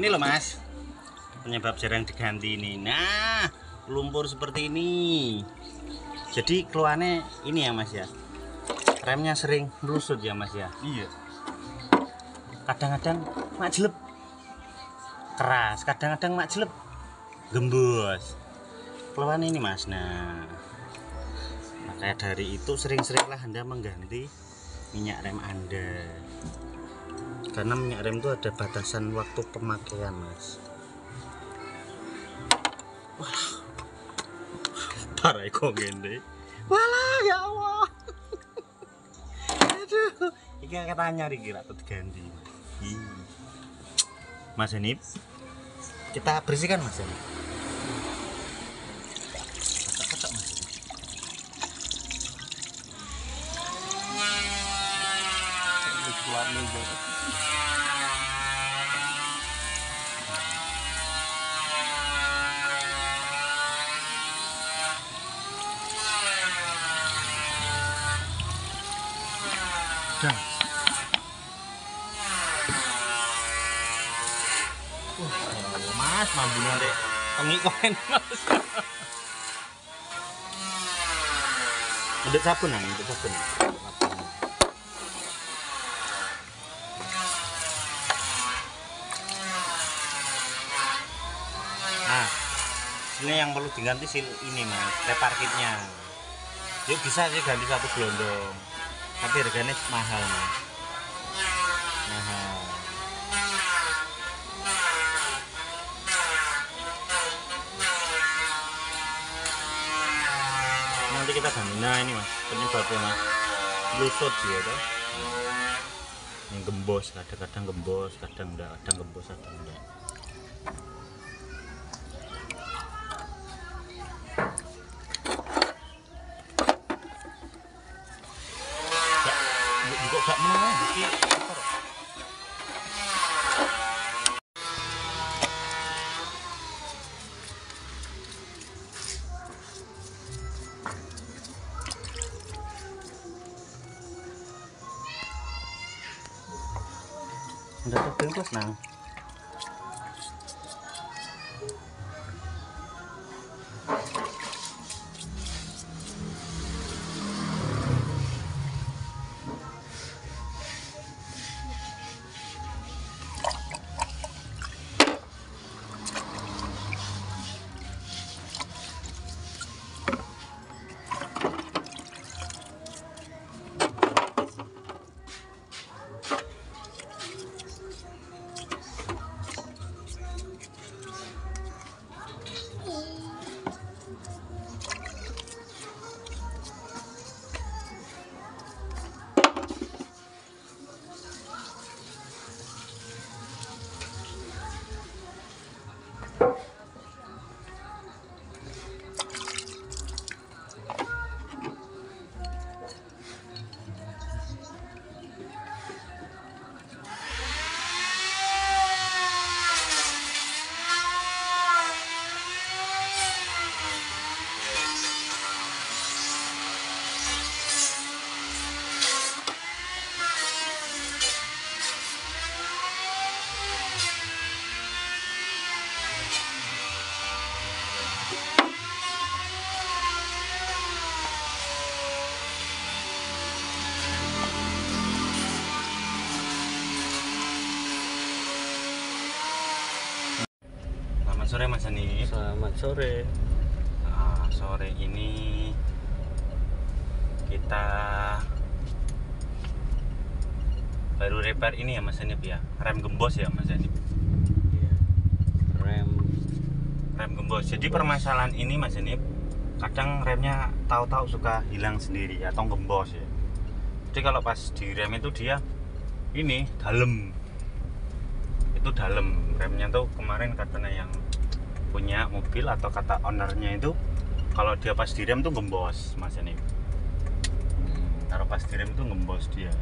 Ini loh Mas, penyebab jarang diganti ini. Nah, lumpur seperti ini. Jadi keluarnya ini ya Mas ya, remnya sering melusut ya Mas ya. Iya. Kadang-kadang majelep keras, kadang-kadang majelep gembos. Keluarnya ini Mas. Nah, maka dari itu sering-seringlah Anda mengganti minyak rem Anda, karena minyak rem itu ada batasan waktu pemakaian Mas. Wah, parah kok gende. Walah ya Allah. Aduh, iki katanya kira aku diganti. Mas Hanif, kita bersihkan Mas Hanif. Kotak-kotak Mas Hanif. Warna banget. Dah. Mas, mambunya dek pengikoin Mas. Untuk sabun nang, untuk sabun. Nah, ini yang perlu diganti sil ini Mas, repar kitnya. Yuk bisa sih ganti satu gelondong, tapi harganya mahal Mas. Mahal. Nanti kita ganti. Nah ini Mas, penyebabnya Mas, lusut dia tuh. Yang gembos, kadang-kadang gembos, kadang enggak, kadang gembos, kadang enggak. Gak mau iki udah terbungkus nang. Sore Mas Ani. Selamat sore. Nah, sore ini kita baru repair ini ya Mas Ani ya. Rem gembos ya Mas Ani. Iya. Rem gembos. Jadi permasalahan ini Mas Ani, kadang remnya tahu-tahu suka hilang sendiri atau gembos ya. Jadi kalau pas di rem itu dia ini dalam. Itu dalam remnya tuh kemarin katanya yang punya mobil atau kata ownernya itu kalau dia pas direm tuh gembos Mas ini. Kalau pas direm tuh gembos dia.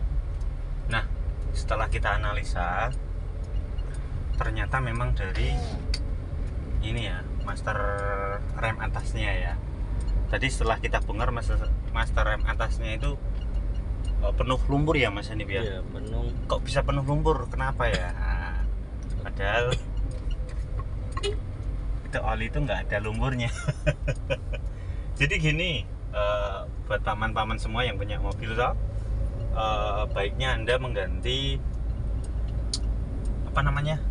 Nah, setelah kita analisa ternyata memang dari ini ya, master rem atasnya ya. Tadi setelah kita bongkar master rem atasnya itu penuh lumpur ya Mas Hanif ya? Iya, penuh. Kok bisa penuh lumpur? Kenapa ya? Nah, padahal itu oli itu nggak ada lumpurnya. Jadi gini, buat paman-paman semua yang punya mobil toh, baiknya Anda mengganti apa namanya,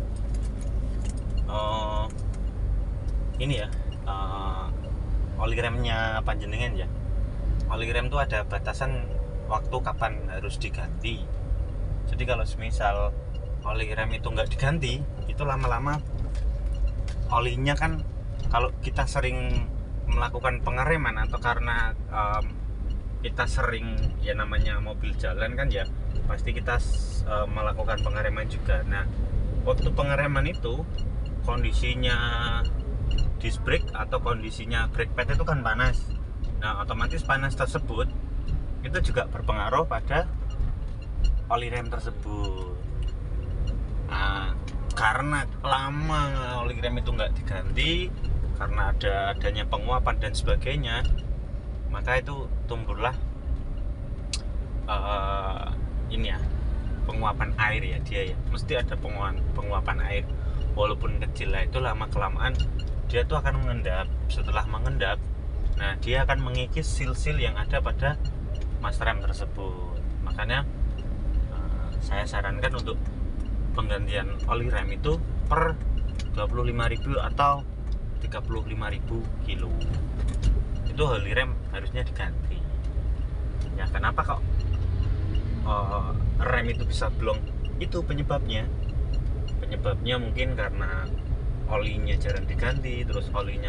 ini ya, oli remnya panjenengan ya. Oli rem itu ada batasan waktu kapan harus diganti. Jadi kalau misal oli rem itu nggak diganti, itu lama-lama olinya kan, kalau kita sering melakukan pengereman atau karena kita sering, ya namanya mobil jalan kan ya, pasti kita melakukan pengereman juga. Nah, waktu pengereman itu kondisinya disc brake atau kondisinya brake pad itu kan panas. Nah, otomatis panas tersebut itu juga berpengaruh pada oli rem tersebut. Nah, karena lama oli rem itu nggak diganti, karena adanya penguapan dan sebagainya, maka itu tumbuhlah ini ya, penguapan air ya dia ya. Mesti ada penguapan air, walaupun kecil lah, itu lama kelamaan dia tuh akan mengendap. Setelah mengendap, nah dia akan mengikis sil-sil yang ada pada mas rem tersebut. Makanya saya sarankan untuk penggantian oli rem itu per 25.000 atau 35.000 kilo itu oli rem harusnya diganti. Ya kenapa kok rem itu bisa blong? Itu penyebabnya mungkin karena olinya jarang diganti, terus oli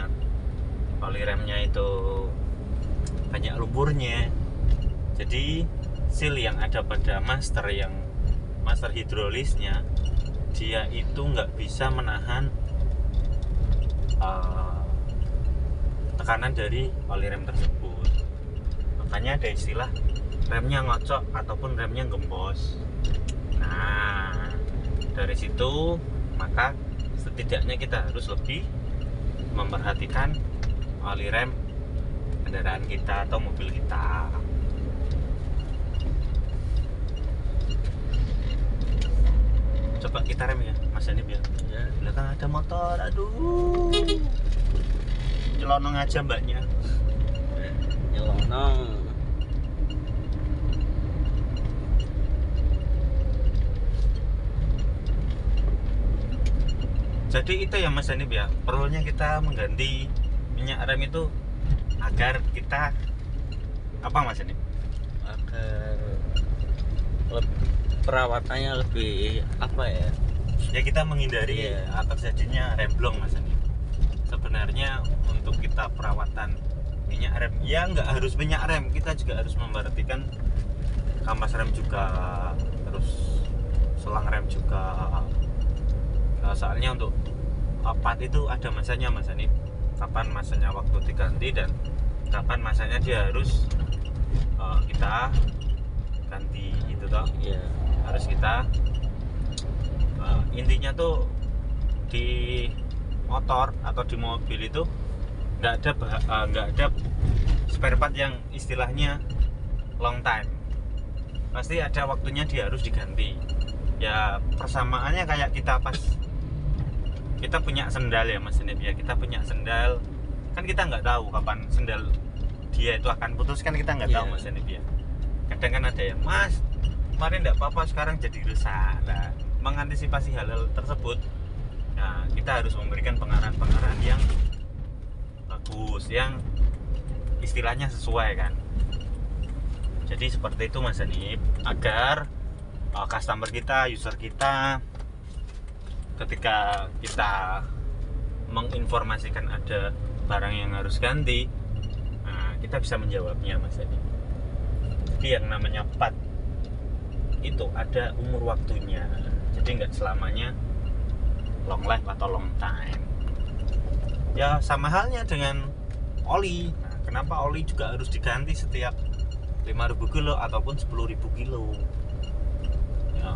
remnya itu banyak lumpurnya. Jadi seal yang ada pada master hidrolisnya, dia itu nggak bisa menahan tekanan dari oli rem tersebut. Makanya ada istilah remnya ngocok ataupun remnya gembos. Nah, dari situ maka setidaknya kita harus lebih memperhatikan oli rem kendaraan kita atau mobil kita. Coba kita rem ya, Mas Hanif ya. Ya. Belakang ada motor, aduh. Nyelonong aja mbaknya. Nyelonong. Jadi itu ya Mas Hanif ya, perlunya kita mengganti minyak rem itu agar kita apa Mas Hanif? Agar perawatannya lebih apa ya? Ya kita menghindari Iya. terjadinya remblong Mas Hanif. Sebenarnya untuk kita perawatan minyak rem, ya nggak harus minyak rem, kita juga harus memperhatikan kampas rem juga, terus selang rem juga. Soalnya untuk part itu ada masanya Mas Hanif, kapan masanya waktu diganti dan kapan masanya dia harus kita ganti gitu toh. Iya. Harus kita intinya tuh di motor atau di mobil itu nggak ada spare part yang istilahnya long time. Pasti ada waktunya dia harus diganti. Ya persamaannya kayak kita pas kita punya sendal ya Mas Hanif ya, kita punya sendal kan kita nggak tahu kapan sendal dia itu akan putus, kan kita nggak tahu Mas Hanif ya. Kadang kan ada yang, Mas kemarin nggak apa-apa sekarang jadi rusak. Nah, mengantisipasi hal-hal tersebut, nah kita harus memberikan pengarahan yang bagus, yang istilahnya sesuai kan. Jadi seperti itu Mas Hanif, agar customer kita, user kita, ketika kita menginformasikan ada barang yang harus ganti, nah, kita bisa menjawabnya Mas Hanif. Jadi yang namanya part itu ada umur waktunya, jadi nggak selamanya long life atau long time. Ya sama halnya dengan oli. Nah, kenapa oli juga harus diganti setiap 5.000 kilo ataupun 10.000 kilo? Ya,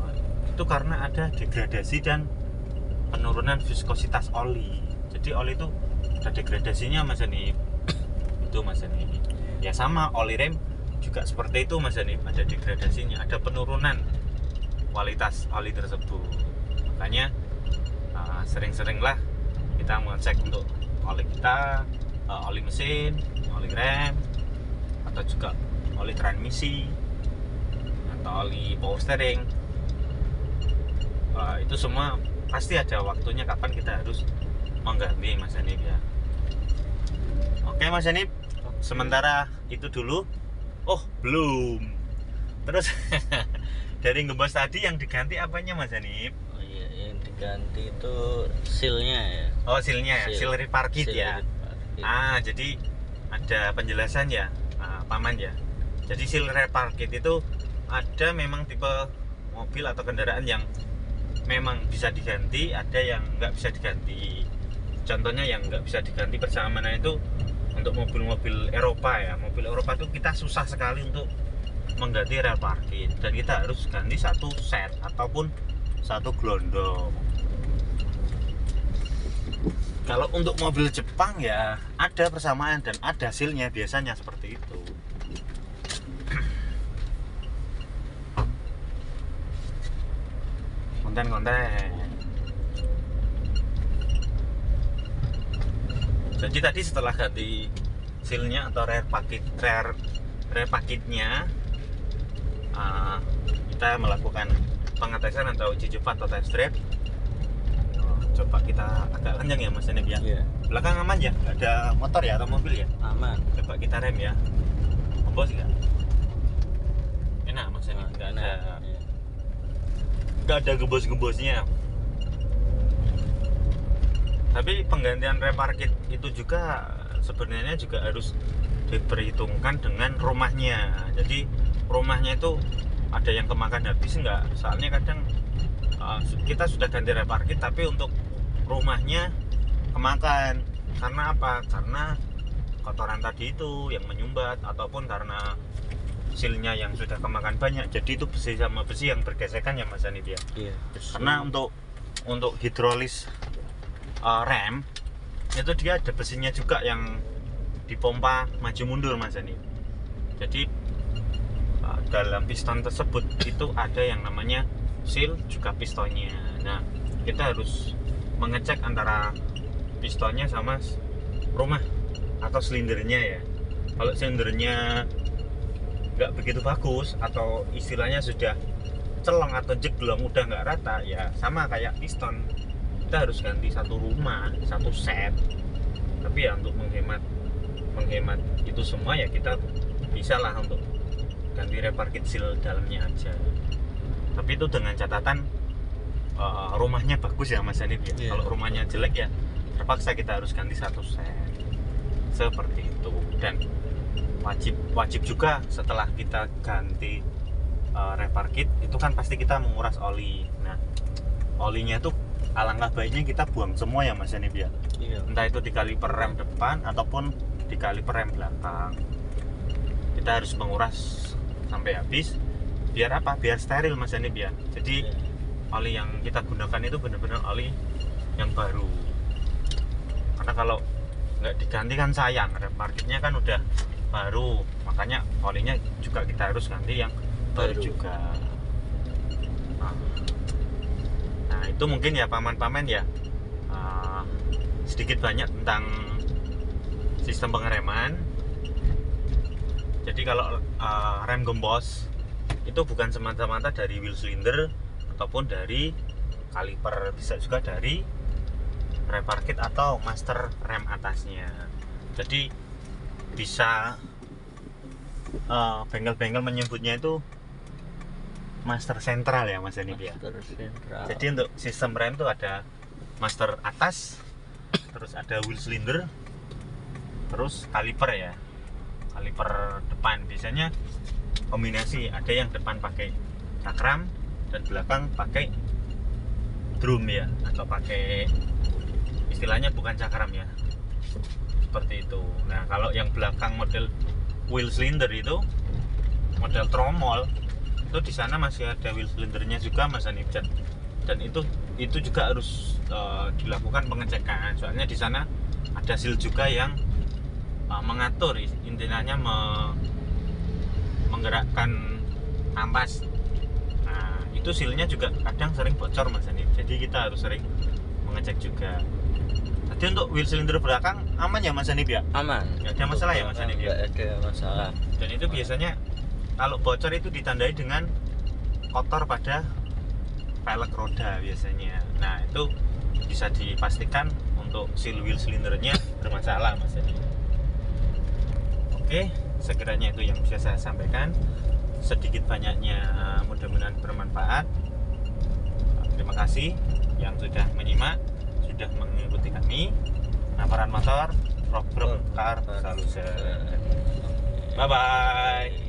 itu karena ada degradasi dan penurunan viskositas oli. Jadi oli itu ada degradasinya Mas Hanif. Itu Mas Hanif. Ya sama oli rem juga seperti itu Mas Hanif, ada degradasinya, ada penurunan kualitas oli tersebut. Makanya sering-seringlah kita mengecek untuk oli kita, oli mesin, oli rem, atau juga oli transmisi atau oli power steering. Itu semua pasti ada waktunya kapan kita harus mengganti Mas Hanif ya. Oke Mas Hanif, sementara itu dulu. Oh belum. Terus dari gembos tadi yang diganti apanya Mas Hanif? Oh iya, yang diganti itu sealnya ya. Oh sealnya, seal repair kit ya. Repair kit. Jadi ada penjelasan ya, Paman ya. Jadi seal repair kit itu ada memang tipe mobil atau kendaraan yang memang bisa diganti, ada yang nggak bisa diganti. Contohnya yang nggak bisa diganti bersama itu untuk mobil-mobil Eropa ya. Mobil Eropa itu kita susah sekali untuk mengganti repair kit, dan kita harus ganti satu set ataupun satu gelondong. Kalau untuk mobil Jepang ya ada persamaan dan ada hasilnya, biasanya seperti itu. Konten-konten. Jadi tadi setelah ganti sealnya atau rear pakitnya, kita melakukan pengetesan atau uji coba atau test drive. Coba kita agak kencang ya Mas Hanif ya. Iya. Belakang aman ya, nggak ada motor ya atau mobil ya? Aman. Coba kita rem ya. Gembos nggak? Enak Mas Hanif, Iya. nggak ada gembos-gembosnya. Tapi penggantian repair kit itu juga sebenarnya juga harus diperhitungkan dengan rumahnya. Jadi rumahnya itu ada yang kemakan habis enggak? Soalnya kadang kita sudah ganti repair kit tapi untuk rumahnya kemakan. Karena apa? Karena kotoran tadi itu yang menyumbat, ataupun karena sealnya yang sudah kemakan banyak. Jadi itu besi sama besi yang bergesekan ya Mas Hanif ya. Iya. Karena untuk hidrolis rem itu dia ada besinya juga yang dipompa maju mundur Mas Hanif. Jadi dalam piston tersebut itu ada yang namanya seal juga pistonnya. Nah kita harus mengecek antara pistonnya sama rumah atau silindernya ya. Kalau silindernya nggak begitu bagus atau istilahnya sudah celeng atau jeglong, udah nggak rata ya, sama kayak piston, kita harus ganti satu rumah, satu set. Tapi ya untuk menghemat itu semua ya kita bisa lah untuk ganti repair kit seal dalamnya aja. Tapi itu dengan catatan rumahnya bagus ya Mas Hanif ya. Iya. Kalau rumahnya jelek ya terpaksa kita harus ganti satu set seperti itu. Dan wajib juga setelah kita ganti repair kit itu kan pasti kita menguras oli. Nah olinya tuh alangkah baiknya kita buang semua ya Mas Hanif ya. Iya. Entah itu di kaliper rem depan ataupun di kaliper rem belakang. Kita harus menguras sampai habis. Biar apa? Biar steril Mas Hanif ya. Jadi oli yang kita gunakan itu benar-benar oli yang baru. Karena kalau nggak diganti kan sayang. Repair kitnya kan udah baru, makanya olinya juga kita harus ganti yang baru juga. Nah itu mungkin ya paman-paman ya, sedikit banyak tentang sistem pengereman. Jadi kalau rem gembos itu bukan semata-mata dari wheel cylinder ataupun dari kaliper, bisa juga dari repair kit atau master rem atasnya. Jadi bisa bengkel-bengkel menyebutnya itu master sentral ya Mas Hanif ya. Jadi untuk sistem rem itu ada master atas, terus ada wheel cylinder, terus kaliper ya, kaliper depan. Biasanya kombinasi, ada yang depan pakai cakram dan belakang pakai drum ya, atau pakai istilahnya bukan cakram ya, seperti itu. Nah kalau yang belakang model wheel cylinder itu model tromol itu di sana masih ada wheel cylindernya juga Mas Hanif, dan itu juga harus dilakukan pengecekan. Soalnya di sana ada seal juga yang mengatur, intinya menggerakkan ampas. Nah itu sealnya juga kadang sering bocor Mas Hanif, jadi kita harus sering mengecek juga. Jadi untuk wheel silinder belakang aman ya Mas Hanif ya? Aman. Nggak ada masalah ya, Mas Hanif ya? Nggak ada masalah. Dan itu biasanya kalau bocor itu ditandai dengan kotor pada velg roda biasanya. Nah itu bisa dipastikan untuk seal wheel silindernya bermasalah Mas Hanif. Oke, sekiranya itu yang bisa saya sampaikan. Sedikit banyaknya mudah-mudahan bermanfaat. Terima kasih yang sudah menyimak, sudah mengikuti kami. Naparan Motor, Rock Car Solution. Bye bye.